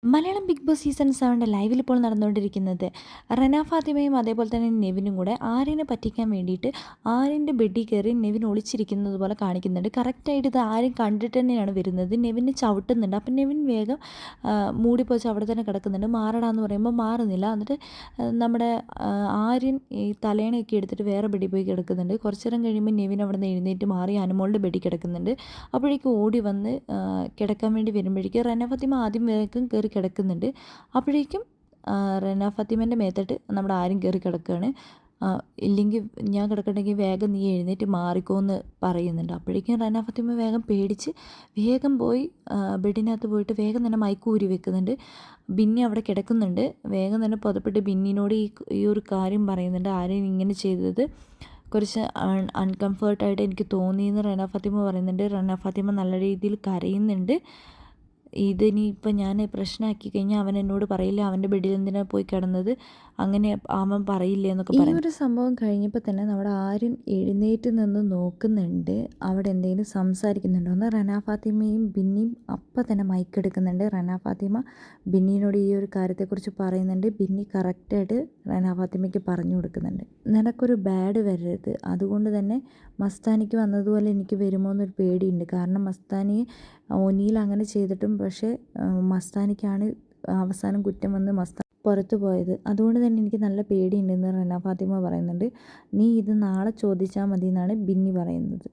Malayalam big boss season 7 ലൈവിൽ ഇപ്പോൾ നടന്നുകൊണ്ടിരിക്കുന്നത് റെന ഫാത്തിമയും അതേപോലെ തന്നെ നെവിനും കൂടെ ആര്യനെ പറ്റിക്കാൻ വേണ്ടിയിട്ട് ആര്യൻ്റെ ബെഡിൽ കയറി നെവിൻ ഒളിച്ചിരിക്കുന്നത് പോലെ കാണിക്കുന്നുണ്ട്. കറക്റ്റായിട്ട് ഇത് ആരും കണ്ടിട്ട് തന്നെയാണ് വരുന്നത്. നെവിനെ ചവിട്ടുന്നുണ്ട്. അപ്പം നെവിൻ വേഗം മൂടിപ്പോച്ച് അവിടെ തന്നെ കിടക്കുന്നുണ്ട്. മാറടാന്ന് പറയുമ്പോൾ മാറുന്നില്ല. എന്നിട്ട് നമ്മുടെ ആര്യൻ ഈ തലേണയൊക്കെ എടുത്തിട്ട് വേറെ ബെഡിൽ പോയി കിടക്കുന്നുണ്ട്. കുറച്ച് നേരം കഴിയുമ്പോൾ നെവിൻ അവിടെ നിന്ന് എഴുന്നേറ്റ് മാറി അനുമോളുടെ ബെഡിൽ കിടക്കുന്നുണ്ട്. അപ്പോഴേക്കും ഓടി വന്ന് കിടക്കാൻ വേണ്ടി വരുമ്പോഴേക്കും റെന ഫാത്തിമ ആദ്യം വേഗം കയറി കിടക്കുന്നുണ്ട്. അപ്പോഴേക്കും റെന ഫാത്തിമേൻ്റെ മേത്തിട്ട് നമ്മുടെ ആരും കയറി കിടക്കുകയാണ്. ഇല്ലെങ്കിൽ ഞാൻ കിടക്കണമെങ്കിൽ വേഗം നീ എഴുന്നേറ്റ് മാറിക്കോന്ന് പറയുന്നുണ്ട്. അപ്പോഴേക്കും റെന ഫാത്തിമ വേഗം പേടിച്ച് വേഗം പോയി ബെഡിനകത്ത് പോയിട്ട് വേഗം തന്നെ മയക്ക് ഊരി വെക്കുന്നുണ്ട്. ബിന്നി അവിടെ കിടക്കുന്നുണ്ട്. വേഗം തന്നെ പുതപ്പിട്ട് ബിന്നിനോട് ഈ ഒരു കാര്യം പറയുന്നുണ്ട്. ആരെയും ഇങ്ങനെ ചെയ്തത് കുറച്ച് അൺകംഫർട്ടായിട്ട് എനിക്ക് തോന്നിയെന്ന് റെന ഫാത്തിമ പറയുന്നുണ്ട്. റെന ഫാത്തിമ നല്ല രീതിയിൽ കരയുന്നുണ്ട്. ഇതിനിയിപ്പോൾ ഞാൻ പ്രശ്നമാക്കി കഴിഞ്ഞാൽ അവൻ എന്നോട് പറയില്ല അവൻ്റെ ബെഡിൽ എന്തിനാണ് പോയി കിടന്നത്, അങ്ങനെ അവൻ പറയില്ലേ എന്നൊക്കെ പറയും. ഈ ഒരു സംഭവം കഴിഞ്ഞപ്പോൾ തന്നെ നമ്മുടെ ആര്യൻ എഴുന്നേറ്റ് നിന്ന് നോക്കുന്നുണ്ട്. അവിടെ എന്തെങ്കിലും സംസാരിക്കുന്നുണ്ടോ എന്ന്. റെന ഫാത്തിമയും ബിന്നിയും അപ്പം തന്നെ മൈക്കെടുക്കുന്നുണ്ട്. റെന ഫാത്തിമ ബിന്നിനോട് ഈ ഒരു കാര്യത്തെക്കുറിച്ച് പറയുന്നുണ്ട്. ബിന്നി കറക്റ്റായിട്ട് റെന ഫാത്തിമയ്ക്ക് പറഞ്ഞു കൊടുക്കുന്നുണ്ട്. നിനക്കൊരു ബാഡ് വരരുത്, അതുകൊണ്ട് തന്നെ മസ്താനിക്ക് വന്നതുപോലെ എനിക്ക് വരുമോ എന്നൊരു പേടിയുണ്ട്. കാരണം മസ്താനി ഒനിയിൽ അങ്ങനെ ചെയ്തിട്ടും പക്ഷേ മസ്താനിക്കാണ് അവസാനം കുറ്റം വന്ന് മസ്താൻ പുറത്തു പോയത്. അതുകൊണ്ട് തന്നെ എനിക്ക് നല്ല പേടിയുണ്ടെന്ന് റെന ഫാത്തിമ പറയുന്നുണ്ട്. നീ ഇത് നാളെ ചോദിച്ചാൽ മതി എന്നാണ് ബിന്നി പറയുന്നത്.